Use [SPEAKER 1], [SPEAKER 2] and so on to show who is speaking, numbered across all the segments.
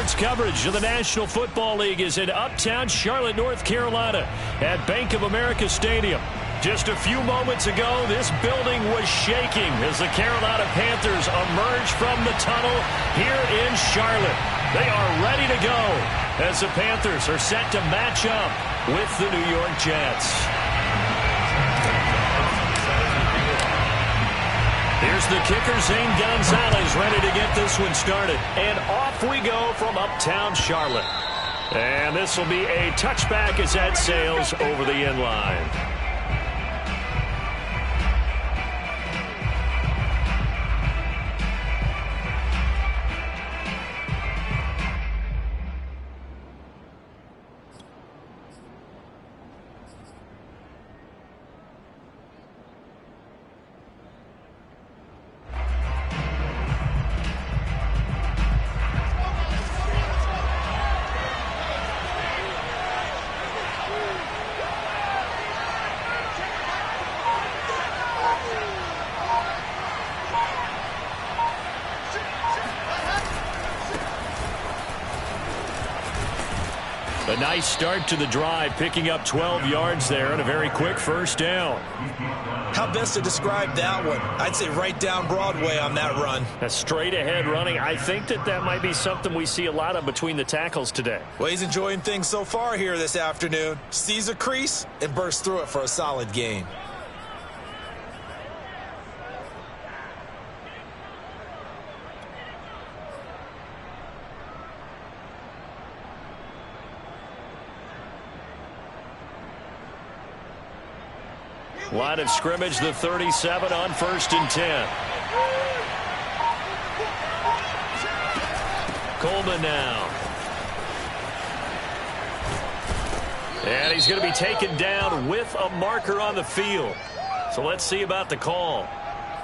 [SPEAKER 1] Sports coverage of the National Football League is in uptown Charlotte, North Carolina at Bank of America Stadium. Just a few moments ago, this building was shaking as the Carolina Panthers emerge from the tunnel here in Charlotte. They are ready to go as the Panthers are set to match up with the New York Jets. Here's the kicker, Zane Gonzalez, ready to get this one started. And off we go from uptown Charlotte. And this will be a touchback as that sails over the end line. A nice start to the drive, picking up 12 yards there and a very quick first down.
[SPEAKER 2] How best to describe that one? I'd say right down Broadway on that run.
[SPEAKER 1] A straight ahead running. I think that might be something we see a lot of between the tackles today.
[SPEAKER 2] Well, he's enjoying things so far here this afternoon. Sees a crease and bursts through it for a solid gain.
[SPEAKER 1] Line of scrimmage, the 37 on 1st and 10. Coleman now. And he's going to be taken down with a marker on the field. So let's see about the call.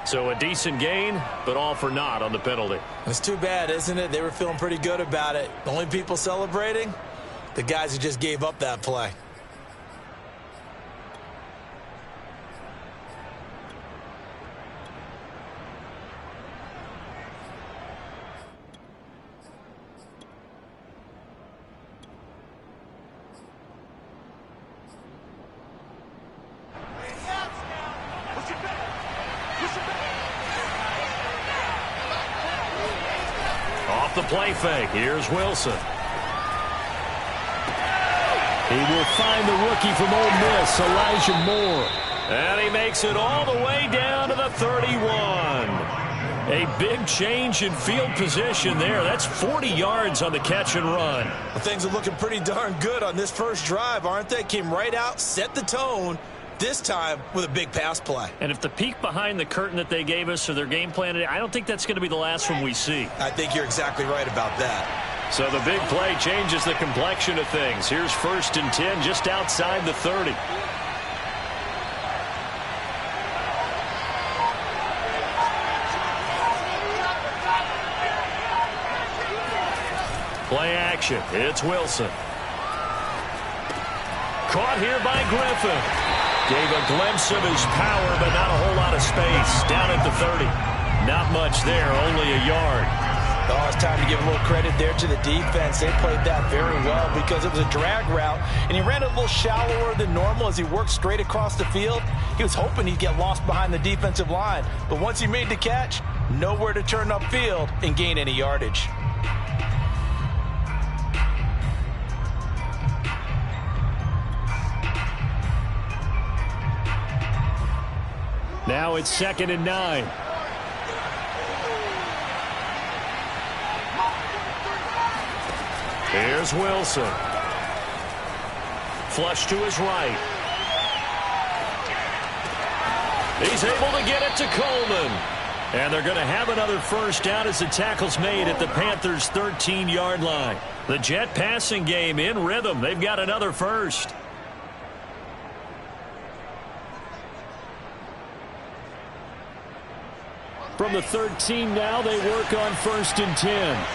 [SPEAKER 1] So a decent gain, but all for naught on the penalty.
[SPEAKER 2] It's too bad, isn't it? They were feeling pretty good about it. The only people celebrating? The guys who just gave up that play.
[SPEAKER 1] Off the play fake, here's Wilson. He will find the rookie from Ole Miss, Elijah Moore. And he makes it all the way down to the 31. A big change in field position there. That's 40 yards on the catch and run.
[SPEAKER 2] Well, things are looking pretty darn good on this first drive, aren't they? Came right out, set the tone, this time with a big pass play.
[SPEAKER 1] And if the peek behind the curtain that they gave us or their game plan, I don't think that's going to be the last one we see.
[SPEAKER 2] I think you're exactly right about that.
[SPEAKER 1] So the big play changes the complexion of things. Here's 1st and 10 just outside the 30. Play action. It's Wilson. Caught here by Griffin. Gave a glimpse of his power, but not a whole lot of space. Down at the 30. Not much there, only a yard.
[SPEAKER 2] Oh, it's time to give a little credit there to the defense. They played that very well because it was a drag route, and he ran a little shallower than normal as he worked straight across the field. He was hoping he'd get lost behind the defensive line, but once he made the catch, nowhere to turn upfield and gain any yardage.
[SPEAKER 1] Now it's 2nd and 9. Here's Wilson. Flush to his right. He's able to get it to Coleman. And they're going to have another first down as the tackle's made at the Panthers' 13-yard line. The Jet passing game in rhythm. They've got another first. From the 13 now, they work on 1st and 10.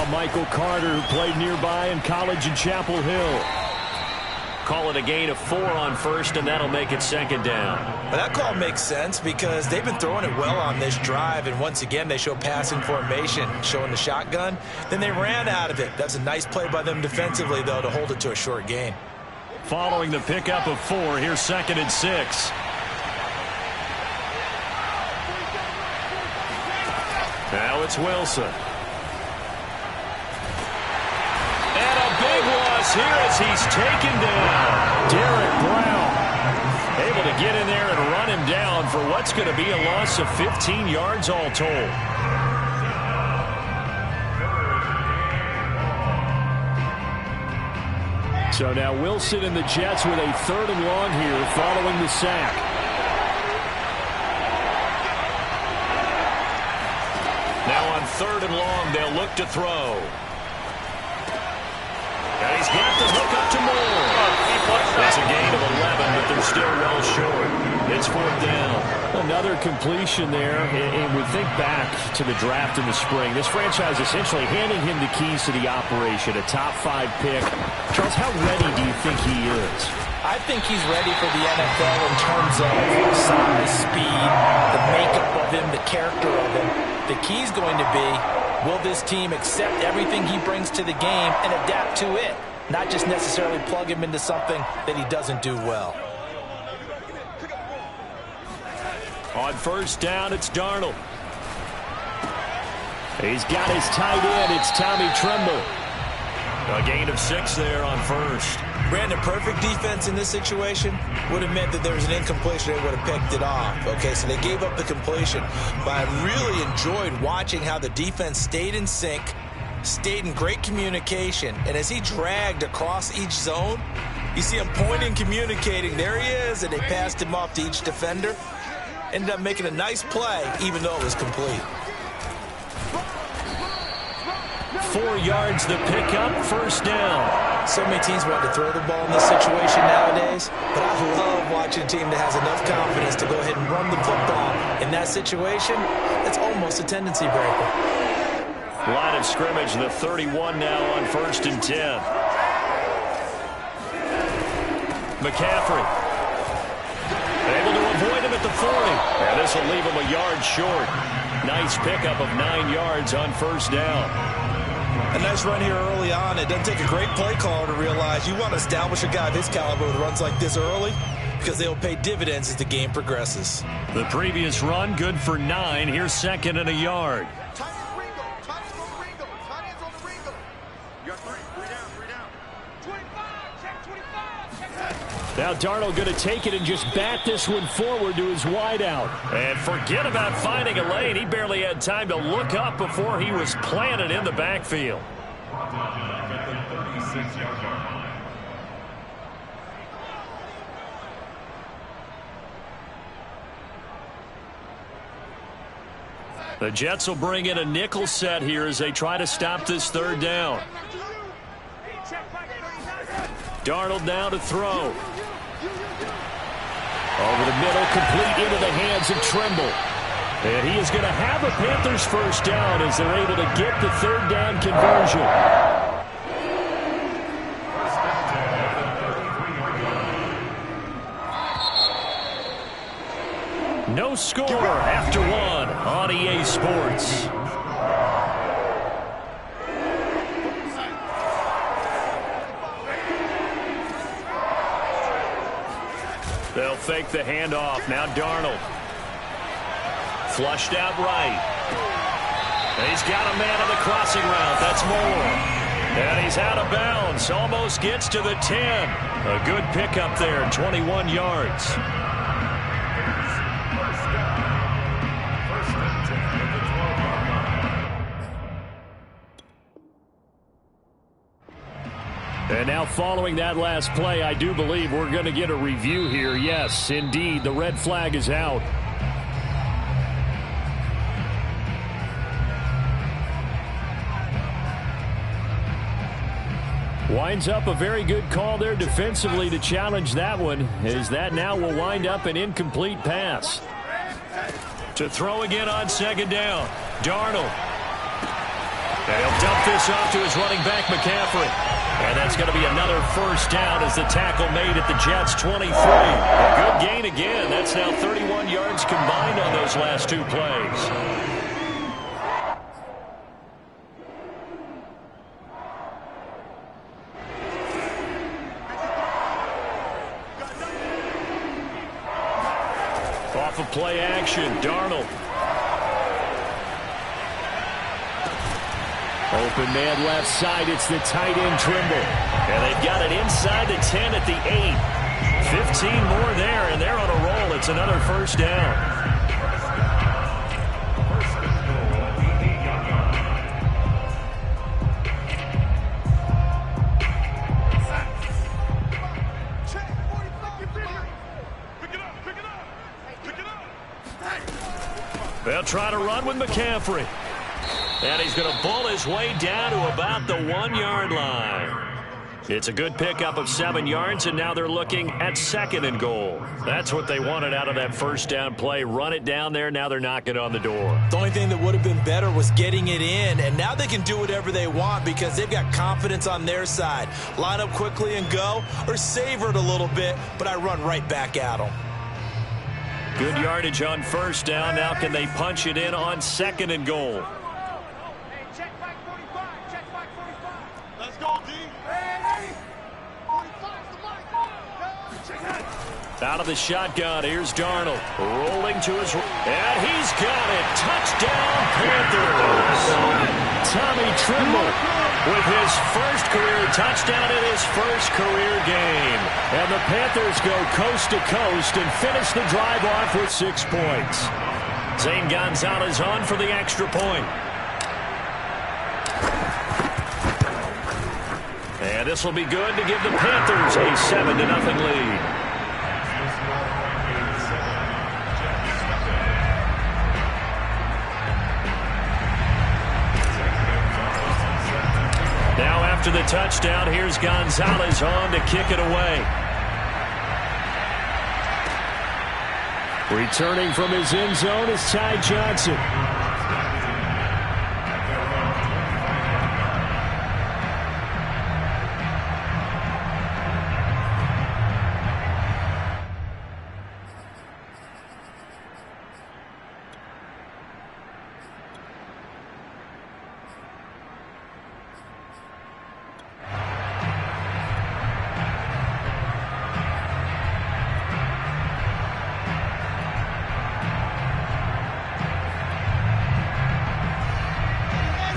[SPEAKER 1] Now Michael Carter, who played nearby in college in Chapel Hill. Call it a gain of 4 on first, and that'll make it second down.
[SPEAKER 2] Well, that call makes sense because they've been throwing it well on this drive, and once again they show passing formation, showing the shotgun. Then they ran out of it. That's a nice play by them defensively, though, to hold it to a short gain.
[SPEAKER 1] Following the pickup of 4, here's 2nd and 6. Now it's Wilson. And a big loss here as he's taken down. Derek Brown able to get in there and run him down for what's going to be a loss of 15 yards all told. So now Wilson and the Jets with a 3rd and long here following the sack. Now on 3rd and long, they'll look to throw. And he's got the hook up to Moore. That's a gain of 11, but they're still well short. It's 4th down. Another completion there, and we think back to the draft in the spring. This franchise essentially handing him the keys to the operation, a top 5 pick. Charles, how ready do you think he is?
[SPEAKER 2] I think he's ready for the NFL in terms of size, speed, the makeup of him, the character of him. The key's going to be, will this team accept everything he brings to the game and adapt to it? Not just necessarily plug him into something that he doesn't do well.
[SPEAKER 1] On 1st down, it's Darnold. He's got his tight end. It's Tommy Tremble. A gain of 6 there on 1st.
[SPEAKER 2] Brandon, perfect defense in this situation would have meant that there was an incompletion. They would have picked it off. Okay, so they gave up the completion. But I really enjoyed watching how the defense stayed in sync, stayed in great communication. And as he dragged across each zone, you see him pointing, communicating. There he is, and they passed him off to each defender. Ended up making a nice play, even though it was complete.
[SPEAKER 1] 4 yards the pickup, 1st down.
[SPEAKER 2] So many teams want to throw the ball in this situation nowadays, but I love watching a team that has enough confidence to go ahead and run the football. In that situation, it's almost a tendency breaker.
[SPEAKER 1] Line of scrimmage, the 31 now on 1st and 10. McCaffrey able to avoid him at the 40. And this will leave him a yard short. Nice pickup of 9 yards on 1st down.
[SPEAKER 2] A nice run here early on. It doesn't take a great play caller to realize you want to establish a guy of his caliber with runs like this early because they'll pay dividends as the game progresses.
[SPEAKER 1] The previous run, good for 9. Here's 2nd and a yard. Now Darnold going to take it and just bat this one forward to his wideout. And forget about finding a lane. He barely had time to look up before he was planted in the backfield. The Jets will bring in a nickel set here as they try to stop this 3rd down. Darnold now to throw. Over the middle, complete into the hands of Tremble. And he is going to have a Panthers 1st down as they're able to get the 3rd down conversion. No score after 1 on EA Sports. They'll fake the handoff. Now Darnold. Flushed out right. And he's got a man on the crossing route. That's Moore. And he's out of bounds. Almost gets to the 10. A good pickup there, 21 yards. And now following that last play, I do believe we're going to get a review here. Yes, indeed, the red flag is out. Winds up a very good call there defensively to challenge that one, as that now will wind up an incomplete pass. To throw again on 2nd down, Darnold. And he'll dump this off to his running back, McCaffrey. And that's going to be another first down as the tackle made at the Jets' 23. A good gain again. That's now 31 yards combined on those last two plays. Off of play action, Darnold. Open man left side. It's the tight end, Trimble. And they've got it inside the 10 at the 8. 15 more there, and they're on a roll. It's another first down. They'll try to run with McCaffrey. And he's going to bull his way down to about the 1-yard line. It's a good pickup of 7 yards, and now they're looking at 2nd and goal. That's what they wanted out of that first down play. Run it down there. Now they're knocking on the door.
[SPEAKER 2] The only thing that would have been better was getting it in, and now they can do whatever they want because they've got confidence on their side. Line up quickly and go, or savor it a little bit, but I run right back at them.
[SPEAKER 1] Good yardage on first down. Now can they punch it in on 2nd and goal? Out of the shotgun, here's Darnold. Rolling to his... And he's got it. Touchdown, Panthers. Tommy Trimble with his first career touchdown in his first career game. And the Panthers go coast to coast and finish the drive off with 6 points. Zane Gonzalez on for the extra point. And this will be good to give the Panthers a 7-0 lead. Now after the touchdown, here's Gonzalez on to kick it away. Returning from his end zone is Ty Johnson.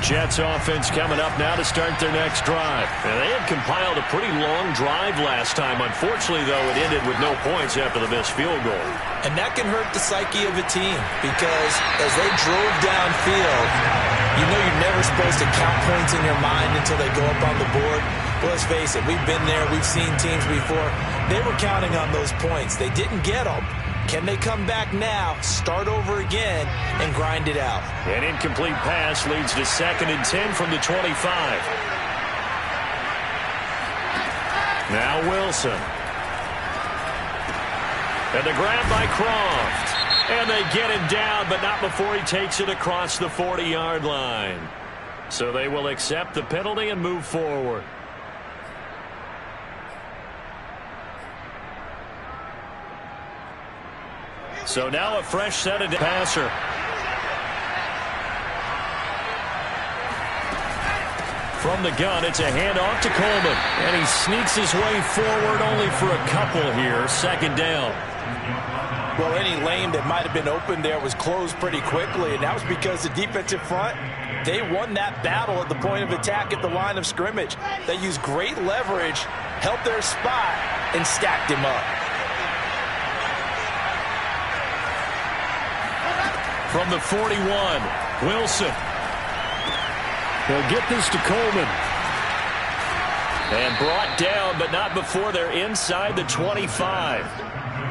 [SPEAKER 1] Jets offense coming up now to start their next drive. And they had compiled a pretty long drive last time. Unfortunately, though, it ended with no points after the missed field goal.
[SPEAKER 2] And that can hurt the psyche of a team because as they drove downfield, you know you're never supposed to count points in your mind until they go up on the board. But let's face it, we've been there. We've seen teams before. They were counting on those points. They didn't get them. Can they come back now, start over again, and grind it out?
[SPEAKER 1] An incomplete pass leads to 2nd and 10 from the 25. Now Wilson. And the grab by Croft. And they get him down, but not before he takes it across the 40-yard line. So they will accept the penalty and move forward. So now a fresh set of passer. From the gun, it's a handoff to Coleman. And he sneaks his way forward only for a couple here. 2nd down.
[SPEAKER 2] Well, any lane that might have been open there was closed pretty quickly, and that was because the defensive front, they won that battle at the point of attack at the line of scrimmage. They used great leverage, held their spot, and stacked him up.
[SPEAKER 1] From the 41, Wilson. He'll get this to Coleman. And brought down, but not before they're inside the 25.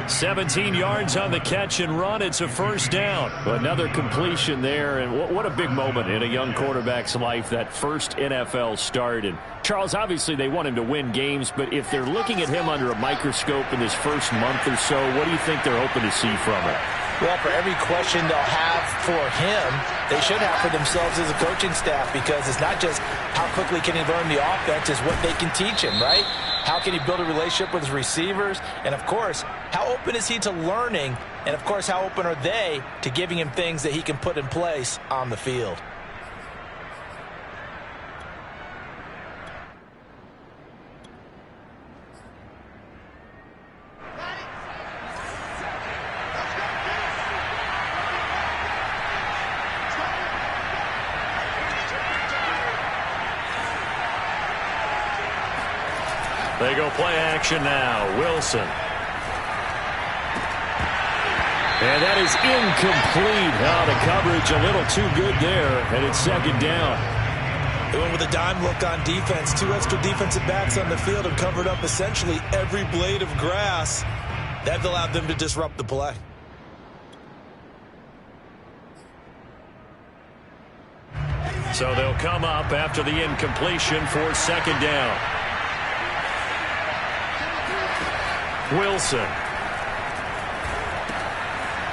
[SPEAKER 1] 17 yards on the catch and run. It's a first down. Another completion there, and what a big moment in a young quarterback's life, that first NFL start. And Charles, obviously they want him to win games, but if they're looking at him under a microscope in his first month or so, what do you think they're hoping to see from him?
[SPEAKER 2] Well, for every question they'll have for him, they should have for themselves as a coaching staff, because it's not just how quickly can he learn the offense, it's what they can teach him, right? How can he build a relationship with his receivers? And, of course, how open is he to learning? And, of course, how open are they to giving him things that he can put in place on the field?
[SPEAKER 1] They go play action now. Wilson. And that is incomplete. The coverage a little too good there, and it's second down.
[SPEAKER 2] They went with a dime look on defense. 2 extra defensive backs on the field and covered up essentially every blade of grass. That allowed them to disrupt the play.
[SPEAKER 1] So they'll come up after the incompletion for second down. Wilson.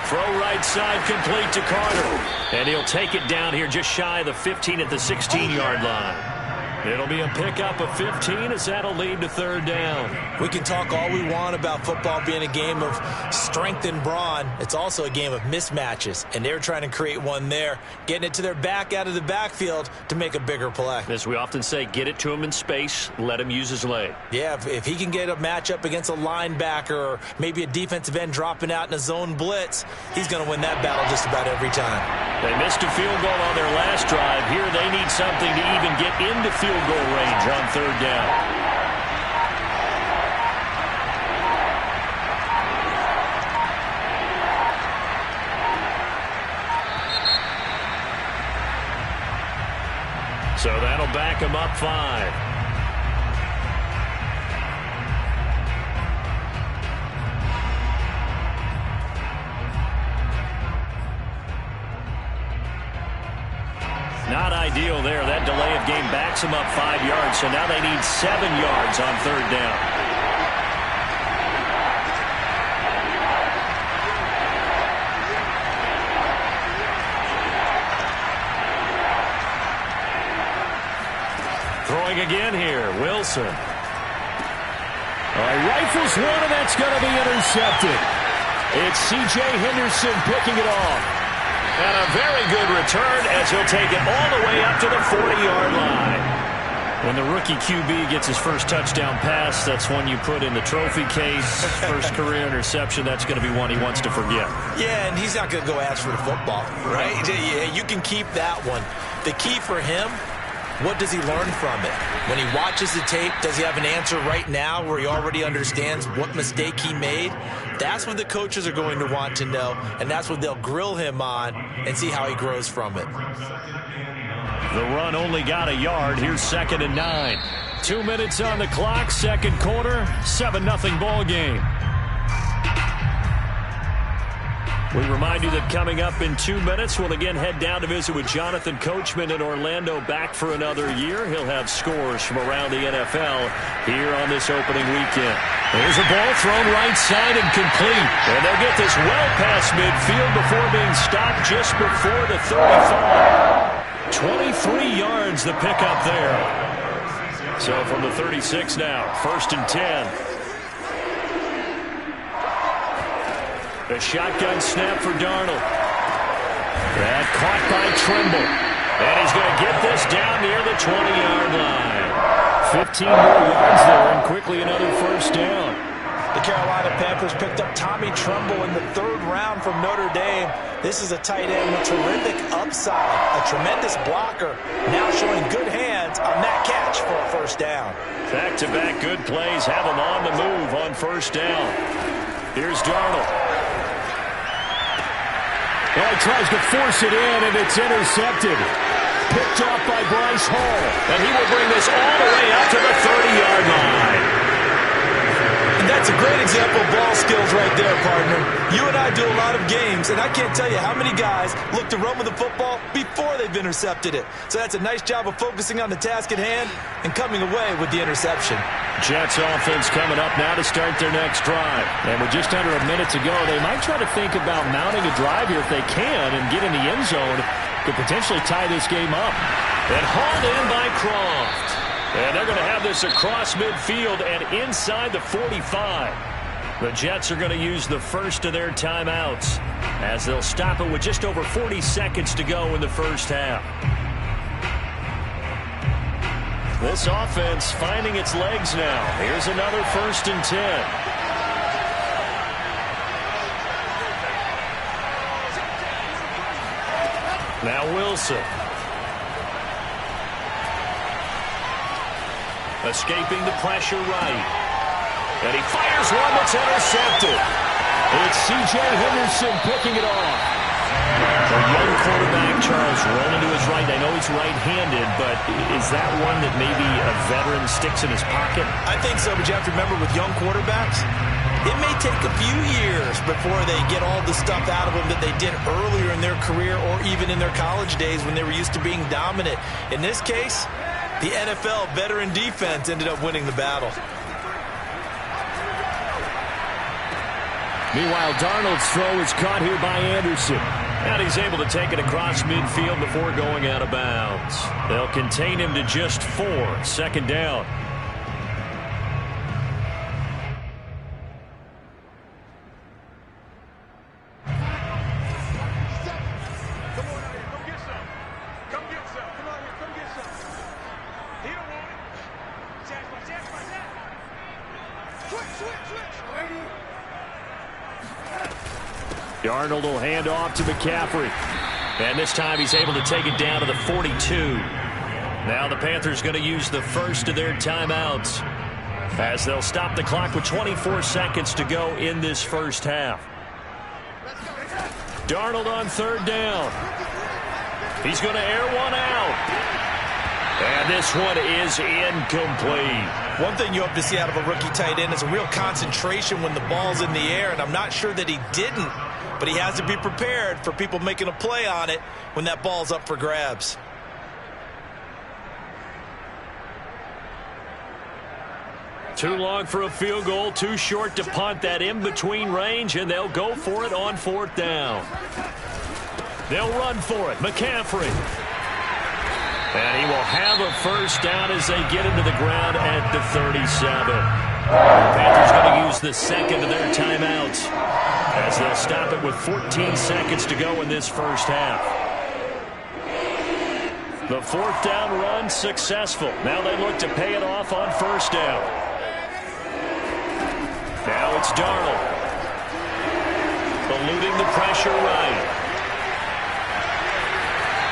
[SPEAKER 1] Throw right side complete to Carter. And he'll take it down here just shy of the 15 at the 16-yard line. It'll be a pickup of 15 as that'll lead to third down.
[SPEAKER 2] We can talk all we want about football being a game of strength and brawn. It's also a game of mismatches, and they're trying to create one there, getting it to their back out of the backfield to make a bigger play.
[SPEAKER 1] As we often say, get it to him in space, let him use his leg.
[SPEAKER 2] Yeah, if he can get a matchup against a linebacker or maybe a defensive end dropping out in a zone blitz, he's going to win that battle just about every time.
[SPEAKER 1] They missed a field goal on their last drive. Here they need something to even get into field goal range on third down. So that'll back him up 5. Not ideal there. That delay of game backs them up 5 yards, so now they need 7 yards on third down. Throwing again here, Wilson. Rifles one, and that's going to be intercepted. It's C.J. Henderson picking it off. And a very good return as he'll take it all the way up to the 40-yard line. When the rookie QB gets his first touchdown pass, that's one you put in the trophy case. First career interception, that's going to be one he wants to forget.
[SPEAKER 2] Yeah, and he's not going to go ask for the football, right? Yeah, you can keep that one. The key for him, what does he learn from it? When he watches the tape, does he have an answer right now where he already understands what mistake he made? That's what the coaches are going to want to know, and that's what they'll grill him on and see how he grows from it.
[SPEAKER 1] The run only got a yard. Here's 2nd and 9. 2 minutes on the clock, second quarter, 7-0 ball game. We remind you that coming up in 2 minutes, we'll again head down to visit with Jonathan Coachman in Orlando, back for another year. He'll have scores from around the NFL here on this opening weekend. There's a ball thrown right side and complete. And they'll get this well past midfield before being stopped just before the 35. 23 yards the pickup there. So from the 36 now, 1st and 10. A shotgun snap for Darnold. That caught by Trimble. And he's going to get this down near the 20-yard line. 15 more yards there, and quickly another first down.
[SPEAKER 2] The Carolina Panthers picked up Tommy Tremble in the 3rd round from Notre Dame. This is a tight end with terrific upside, a tremendous blocker, now showing good hands on that catch for a first down.
[SPEAKER 1] Back-to-back good plays have him on the move on first down. Here's Darnold. Well, he tries to force it in, and it's intercepted. Picked off by Bryce Hall. And he will bring this all the way up to the 30-yard line.
[SPEAKER 2] And that's a great example of ball skills right there, partner. You and I do a lot of games, and I can't tell you how many guys look to run with the football before they've intercepted it. So that's a nice job of focusing on the task at hand and coming away with the interception.
[SPEAKER 1] Jets offense coming up now to start their next drive. And with just under a minute to go, they might try to think about mounting a drive here if they can and get in the end zone to potentially tie this game up. And hauled in by Croft. And they're going to have this across midfield and inside the 45. The Jets are going to use the first of their timeouts as they'll stop it with just over 40 seconds to go in the first half. This offense finding its legs now. Here's another 1st and 10. Now Wilson. Escaping the pressure right. And he fires one that's intercepted. It's C.J. Henderson picking it off. A young quarterback, Charles, rolling to his right. I know he's right-handed, but is that one that maybe a veteran sticks in his pocket?
[SPEAKER 2] I think so, but you have to remember with young quarterbacks, it may take a few years before they get all the stuff out of them that they did earlier in their career or even in their college days when they were used to being dominant. In this case, the NFL veteran defense ended up winning the battle.
[SPEAKER 1] Meanwhile, Darnold's throw is caught here by Anderson. And he's able to take it across midfield before going out of bounds. They'll contain him to just 4. 2nd down. Darnold will hand off to McCaffrey. And this time he's able to take it down to the 42. Now the Panthers going to use the first of their timeouts as they'll stop the clock with 24 seconds to go in this first half. Darnold on 3rd down. He's going to air one out. And this one is incomplete.
[SPEAKER 2] One thing you hope to see out of a rookie tight end is a real concentration when the ball's in the air, and I'm not sure that he didn't. But he has to be prepared for people making a play on it when that ball's up for grabs.
[SPEAKER 1] Too long for a field goal, too short to punt. That in-between range, and they'll go for it on 4th down. They'll run for it. McCaffrey. And he will have a first down as they get into the ground at the 37. The Panthers going to use the second of their timeouts as they'll stop it with 14 seconds to go in this first half. The 4th down run successful. Now they look to pay it off on 1st down. Now it's Darnold. Eluding the pressure right.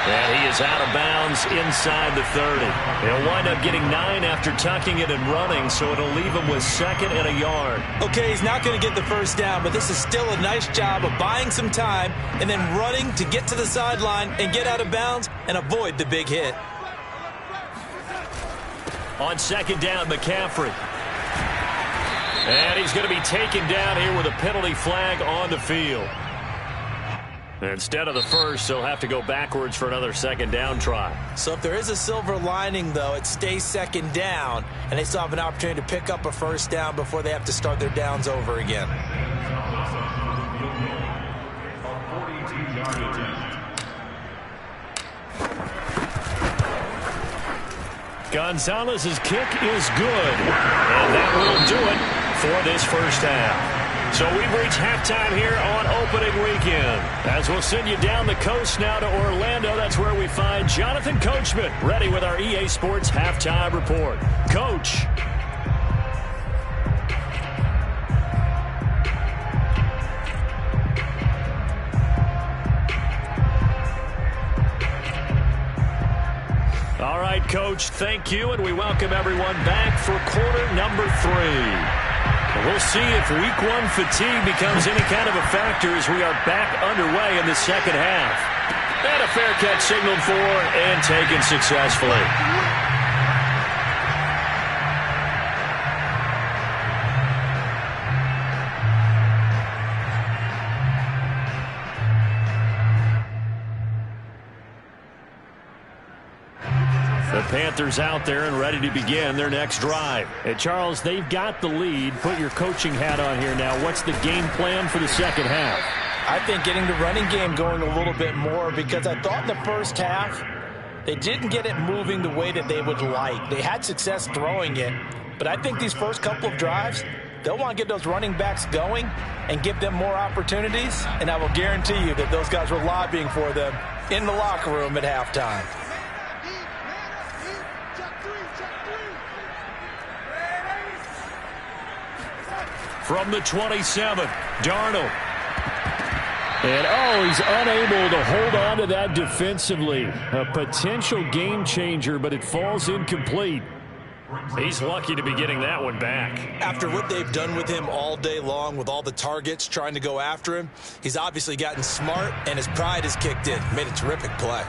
[SPEAKER 1] And he is out of bounds inside the 30. He'll wind up getting 9 after tucking it and running, so it'll leave him with 2nd and a yard.
[SPEAKER 2] Okay, he's not going to get the first down, but this is still a nice job of buying some time and then running to get to the sideline and get out of bounds and avoid the big hit.
[SPEAKER 1] On 2nd down, McCaffrey. And he's going to be taken down here with a penalty flag on the field. Instead of the first, they'll have to go backwards for another 2nd down try.
[SPEAKER 2] So if there is a silver lining, though, it stays 2nd down, and they still have an opportunity to pick up a first down before they have to start their downs over again.
[SPEAKER 1] Gonzalez's kick is good, and that will do it for this first half. So we've reached halftime here on opening weekend. As we'll send you down the coast now to Orlando, that's where we find Jonathan Coachman ready with our EA Sports Halftime Report. Coach. All right, Coach, thank you, and we welcome everyone back for quarter number 3. We'll see if week 1 fatigue becomes any kind of a factor as we are back underway in the second half. And a fair catch signaled for and taken successfully. Panthers out there and ready to begin their next drive. And Charles, they've got the lead. Put your coaching hat on here now. What's the game plan for the second half?
[SPEAKER 2] I think getting the running game going a little bit more, because I thought in the first half they didn't get it moving the way that they would like. They had success throwing it, but I think these first couple of drives, they'll want to get those running backs going and give them more opportunities, and I will guarantee you that those guys were lobbying for them in the locker room at halftime.
[SPEAKER 1] From the 27, Darnold. And, he's unable to hold on to that defensively. A potential game changer, but it falls incomplete. He's lucky to be getting that one back.
[SPEAKER 3] After what they've done with him all day long, with all the targets trying to go after him, he's obviously gotten smart, and his pride has kicked in. Made a terrific play.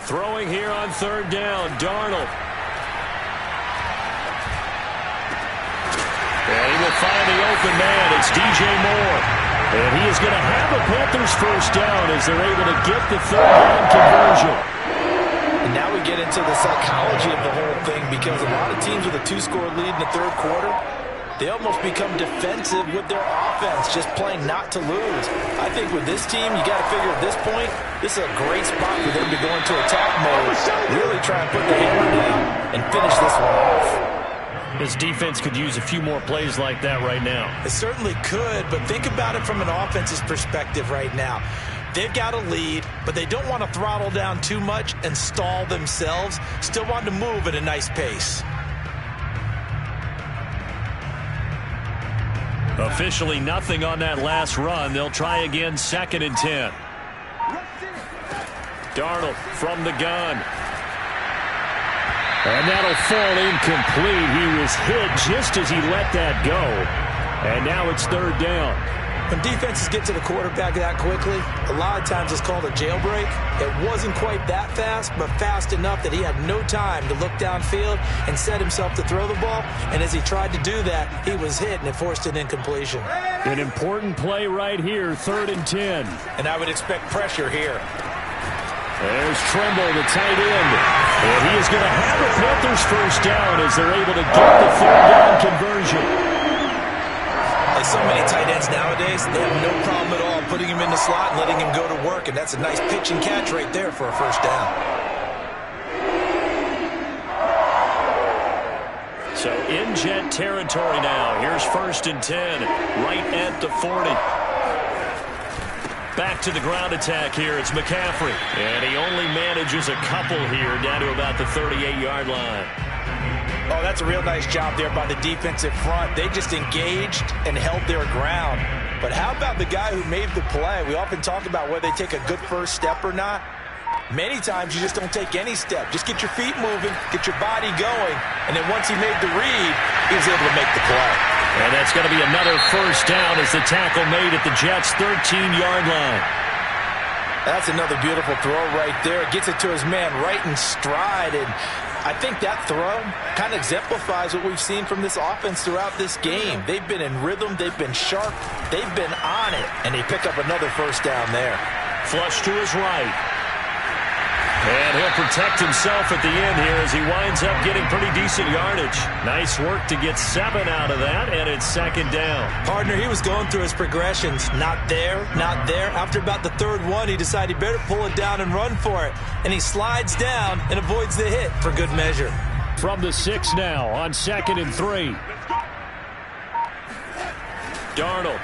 [SPEAKER 1] Throwing here on third down, Darnold. And he will find the open man. It's DJ Moore. And he is going to have a Panthers first down as they're able to get the third down conversion.
[SPEAKER 2] And now we get into the psychology of the whole thing, because a lot of teams with a 2-score lead in the third quarter, they almost become defensive with their offense, just playing not to lose. I think with this team, you got to figure at this point, this is a great spot for them to go into attack mode, really try and put the hammer down and finish this one off.
[SPEAKER 1] His defense could use a few more plays like that right now.
[SPEAKER 3] It certainly could, but think about it from an offense's perspective right now. They've got a lead, but they don't want to throttle down too much and stall themselves. Still want to move at a nice pace.
[SPEAKER 1] Officially nothing on that last run. They'll try again, 2nd and 10. Darnold from the gun. And that'll fall incomplete. He was hit just as he let that go. And now it's third down.
[SPEAKER 2] When defenses get to the quarterback that quickly, a lot of times it's called a jailbreak. It wasn't quite that fast, but fast enough that he had no time to look downfield and set himself to throw the ball. And as he tried to do that, he was hit, and it forced an incompletion.
[SPEAKER 1] An important play right here, 3rd and 10.
[SPEAKER 2] And I would expect pressure here.
[SPEAKER 1] There's Tremble, the tight end. And he is going to have a Panthers first down as they're able to get the third down conversion.
[SPEAKER 3] Like so many tight ends nowadays, they have no problem at all putting him in the slot and letting him go to work, and that's a nice pitch and catch right there for a first down.
[SPEAKER 1] So in Jet territory now. Here's 1st and 10, right at the 40. Back to the ground attack here. It's McCaffrey. And he only manages a couple here down to about the 38-yard line.
[SPEAKER 2] Oh, that's a real nice job there by the defensive front. They just engaged and held their ground. But how about the guy who made the play? We often talk about whether they take a good first step or not. Many times you just don't take any step. Just get your feet moving, get your body going, and then once he made the read, he was able to make the play.
[SPEAKER 1] And that's going to be another first down as the tackle made at the Jets' 13-yard line.
[SPEAKER 2] That's another beautiful throw right there. Gets it to his man right in stride. And I think that throw kind of exemplifies what we've seen from this offense throughout this game. They've been in rhythm. They've been sharp. They've been on it. And they pick up another first down there.
[SPEAKER 1] Flush to his right. And he'll protect himself at the end here as he winds up getting pretty decent yardage. Nice work to get 7 out of that, and it's 2nd down.
[SPEAKER 3] Partner, he was going through his progressions. Not there, not there. After about the 3rd one, he decided he better pull it down and run for it. And he slides down and avoids the hit for good measure.
[SPEAKER 1] From the 6 now on 2nd and 3. Darnold.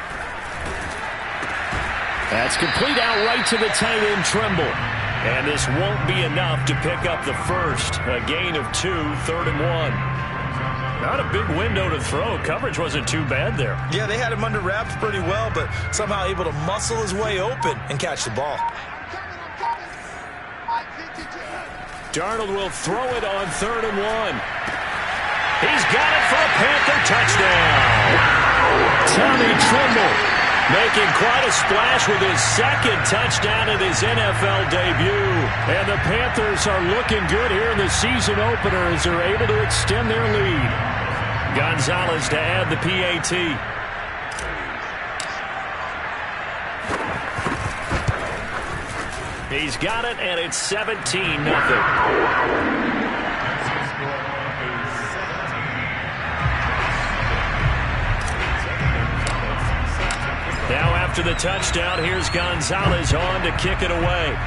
[SPEAKER 1] That's complete out right to the tight end, Tremble. And this won't be enough to pick up the first. A gain of 2, 3rd and 1. Not a big window to throw. Coverage wasn't too bad there.
[SPEAKER 3] Yeah, they had him under wraps pretty well, but somehow able to muscle his way open and catch the ball.
[SPEAKER 1] Darnold will throw it on 3rd and 1. He's got it for a Panther touchdown. Tommy Tremble making quite a splash with his 2nd touchdown in his NFL debut. And the Panthers are looking good here in the season opener as they're able to extend their lead. Gonzalez to add the PAT. He's got it, and it's 17-0. Now after the touchdown, here's Gonzalez on to kick it away.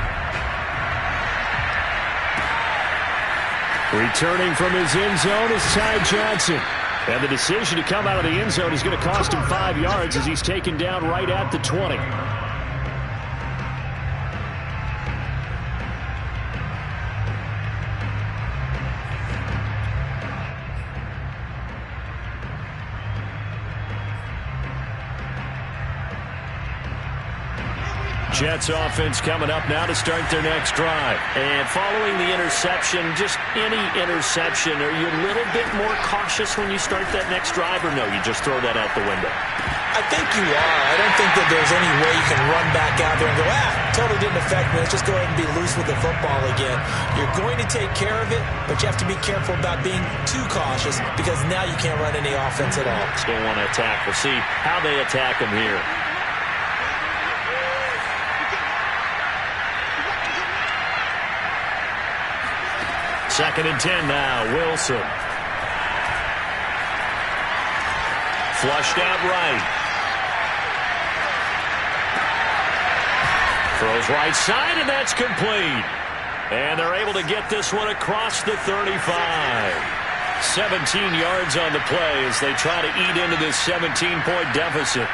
[SPEAKER 1] Returning from his end zone is Ty Johnson. And the decision to come out of the end zone is going to cost him 5 yards as he's taken down right at the 20. Jets offense coming up now to start their next drive. And following the interception, just any interception, are you a little bit more cautious when you start that next drive, or no, you just throw that out the window?
[SPEAKER 3] I think you are. I don't think that there's any way you can run back out there and go, totally didn't affect me. Let's just go ahead and be loose with the football again. You're going to take care of it, but you have to be careful about being too cautious because now you can't run any offense at all.
[SPEAKER 1] Still want to attack. We'll see how they attack him here. Second and 10 now. Wilson. Flushed out right. Throws right side, and that's complete. And they're able to get this one across the 35. 17 yards on the play as they try to eat into this 17-point deficit.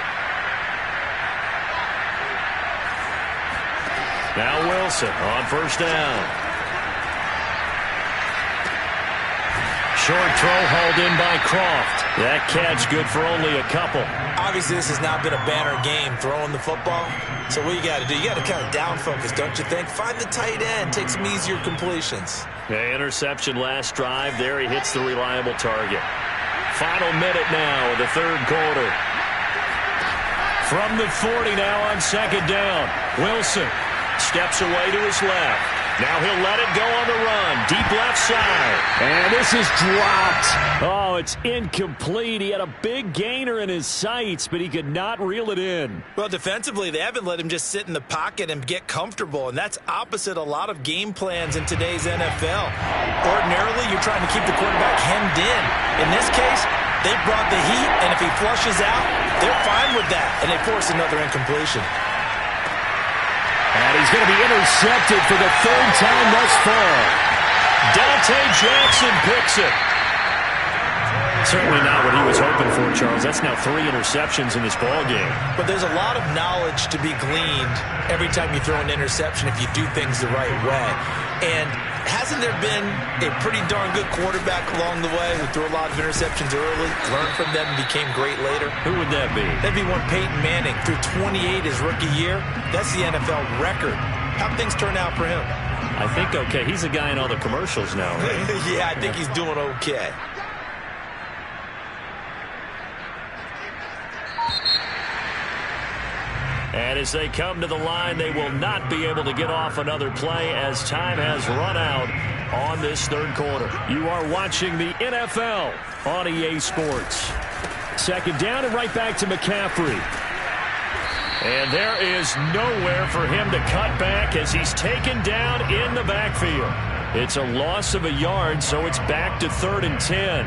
[SPEAKER 1] Now Wilson on first down. Short throw hauled in by Croft. That catch good for only a couple.
[SPEAKER 3] Obviously, this has not been a banner game throwing the football. So what you got to do, you got to kind of down focus, don't you think? Find the tight end, take some easier completions.
[SPEAKER 1] The interception last drive. There he hits the reliable target. Final minute now of the third quarter. From the 40 now on second down. Wilson steps away to his left. Now he'll let it go on the run. Deep left side. And this is dropped. Oh, it's incomplete. He had a big gainer in his sights, but he could not reel it in.
[SPEAKER 3] Well, defensively, they haven't let him just sit in the pocket and get comfortable, and that's opposite a lot of game plans in today's NFL. Ordinarily, you're trying to keep the quarterback hemmed in. In this case, they brought the heat, and if he flushes out, they're fine with that, and they force another incompletion.
[SPEAKER 1] And he's going to be intercepted for the third time thus far. Dante Jackson picks it. Certainly not what he was hoping for, Charles. That's now 3 interceptions in this ballgame.
[SPEAKER 3] But there's a lot of knowledge to be gleaned every time you throw an interception if you do things the right way. And hasn't there been a pretty darn good quarterback along the way who threw a lot of interceptions early, learned from them, and became great later?
[SPEAKER 1] Who would that be?
[SPEAKER 3] That'd be one Peyton Manning. Threw 28 his rookie year. That's the NFL record. How'd things turn out for him?
[SPEAKER 1] I think okay. He's a guy in all the commercials now, right?
[SPEAKER 3] Yeah, I think he's doing okay.
[SPEAKER 1] And as they come to the line, they will not be able to get off another play as time has run out on this third quarter. You are watching the NFL on EA Sports. Second down and right back to McCaffrey. And there is nowhere for him to cut back as he's taken down in the backfield. It's a loss of a yard, so it's back to 3rd and 10.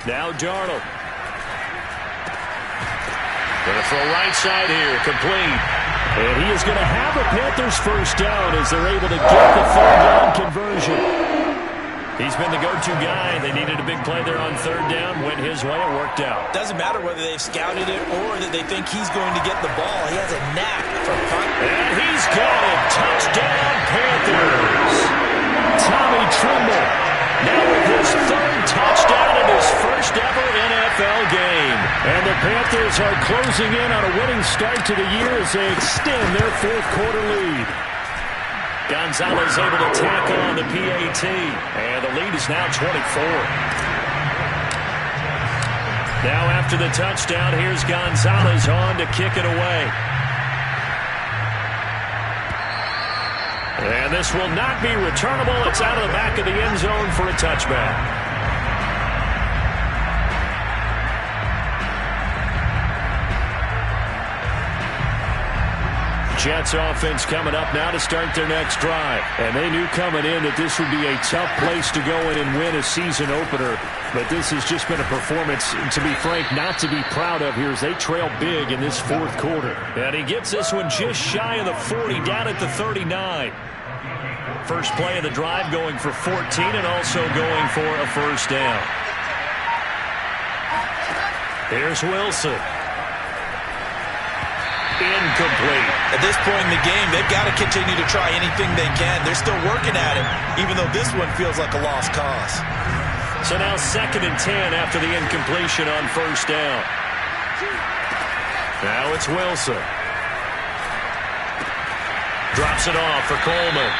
[SPEAKER 1] Now Darnold. Going to throw right side here, complete. And he is going to have a Panthers first down as they're able to get the third down conversion. He's been the go-to guy. They needed a big play there on third down. Went his way. It worked out.
[SPEAKER 3] Doesn't matter whether they've scouted it or that they think he's going to get the ball. He has a knack for punt.
[SPEAKER 1] And he's got it. Touchdown, Panthers. Tommy Tremble now with his third touchdown in his first ever NFL game. And the Panthers are closing in on a winning start to the year as they extend their fourth quarter lead. Gonzalez able to tack on the PAT. And the lead is now 24. Now after the touchdown, here's Gonzalez on to kick it away. And this will not be returnable. It's out of the back of the end zone for a touchback. Jets offense coming up now to start their next drive. And they knew coming in that this would be a tough place to go in and win a season opener. But this has just been a performance, to be frank, not to be proud of here as they trail big in this fourth quarter. And he gets this one just shy of the 40, down at the 39. First play of the drive going for 14 and also going for a first down. Here's Wilson. Incomplete.
[SPEAKER 3] At this point in the game, they've got to continue to try anything they can. They're still working at it, even though this one feels like a lost cause.
[SPEAKER 1] So now 2nd and 10 after the incompletion on first down. Now it's Wilson. Drops it off for Coleman.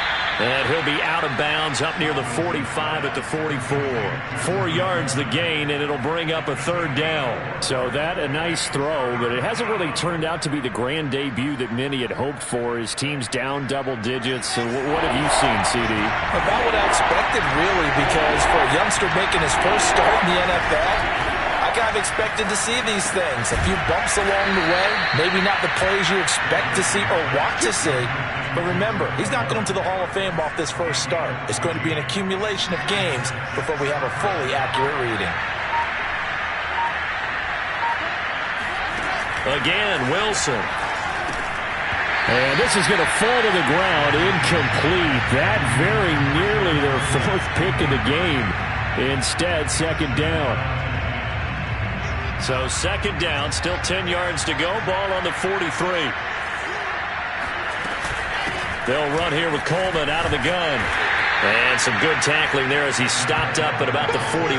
[SPEAKER 1] And he'll be out of bounds up near the 45 at the 44. 4 yards the gain, and it'll bring up a third down. So that a nice throw, but it hasn't really turned out to be the grand debut that many had hoped for. His team's down double digits. So what have you seen, CD?
[SPEAKER 3] About what I expected, really, because for a youngster making his first start in the NFL, I kind of expected to see these things. A few bumps along the way, maybe not the plays you expect to see or want to see. But remember, he's not going to the Hall of Fame off this first start. It's going to be an accumulation of games before we have a fully accurate reading.
[SPEAKER 1] Again, Wilson. And this is going to fall to the ground, incomplete. That very nearly their 4th pick of the game. Instead, 2nd down. So 2nd down, still 10 yards to go. Ball on the 43. They'll run here with Coleman out of the gun. And some good tackling there as he stopped up at about the 41.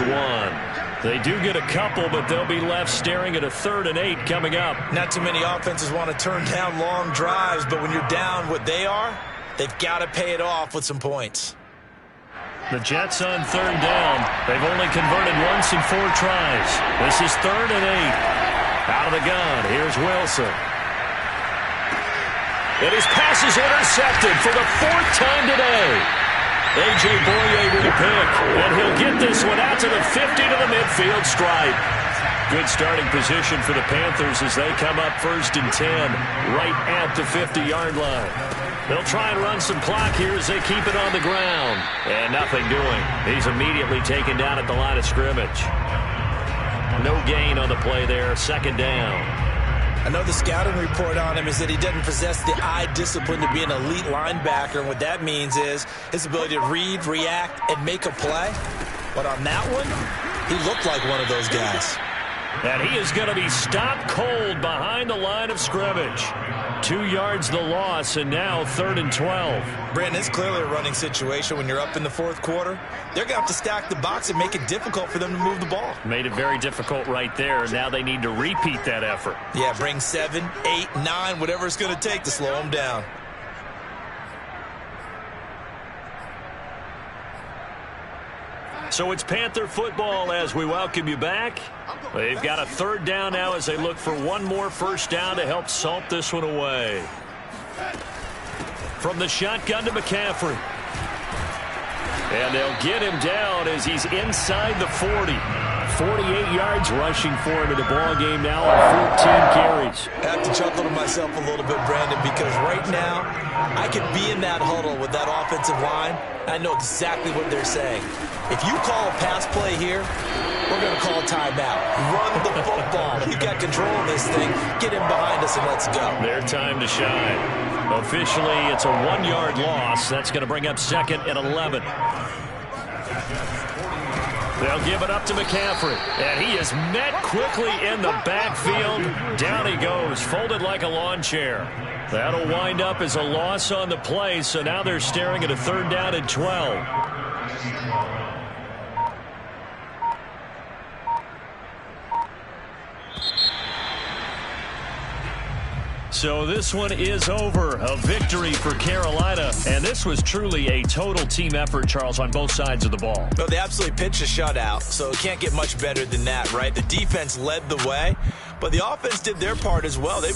[SPEAKER 1] They do get a couple, but they'll be left staring at a 3rd and 8 coming up.
[SPEAKER 3] Not too many offenses want to turn down long drives, but when you're down what they are, they've got to pay it off with some points.
[SPEAKER 1] The Jets on 3rd down. They've only converted once in 4 tries. This is 3rd and 8. Out of the gun, here's Wilson. And his pass is intercepted for the 4th time today. A.J. Boye with a pick. And he'll get this one out to the 50 to the midfield stripe. Good starting position for the Panthers as they come up 1st and 10 right at the 50-yard line. They'll try and run some clock here as they keep it on the ground. And nothing doing. He's immediately taken down at the line of scrimmage. No gain on the play there. 2nd down.
[SPEAKER 3] I know the scouting report on him is that he doesn't possess the eye discipline to be an elite linebacker, and what that means is his ability to read, react, and make a play. But on that one, he looked like one of those guys.
[SPEAKER 1] And he is going to be stopped cold behind the line of scrimmage. 2 yards the loss, and now 3rd and 12.
[SPEAKER 3] Brandon, it's clearly a running situation when you're up in the 4th quarter. They're going to have to stack the box and make it difficult for them to move the ball.
[SPEAKER 1] Made it very difficult right there. Now they need to repeat that effort.
[SPEAKER 3] Yeah, bring 7, 8, 9, whatever it's going to take to slow them down.
[SPEAKER 1] So it's Panther football as we welcome you back. They've got a 3rd down now as they look for one more first down to help salt this one away. From the shotgun to McCaffrey. And they'll get him down as he's inside the 40. 48 yards rushing for him in the ball game now on 14 carries.
[SPEAKER 3] I have to chuckle to myself a little bit, Brandon, because right now I could be in that huddle with that offensive line. I know exactly what they're saying. If you call a pass play here, we're going to call a timeout. Run the football. You've got control of this thing. Get in behind us and let's go.
[SPEAKER 1] Their time to shine. Officially, it's a 1-yard loss. That's going to bring up 2nd and 11. They'll give it up to McCaffrey. And he is met quickly in the backfield. Down he goes, folded like a lawn chair. That'll wind up as a loss on the play, so now they're staring at a 3rd down and 12. So this one is over. A victory for Carolina. And this was truly a total team effort, Charles, on both sides of the ball.
[SPEAKER 3] Well, they absolutely pitched a shutout, so it can't get much better than that, right? The defense led the way, but the offense did their part as well. They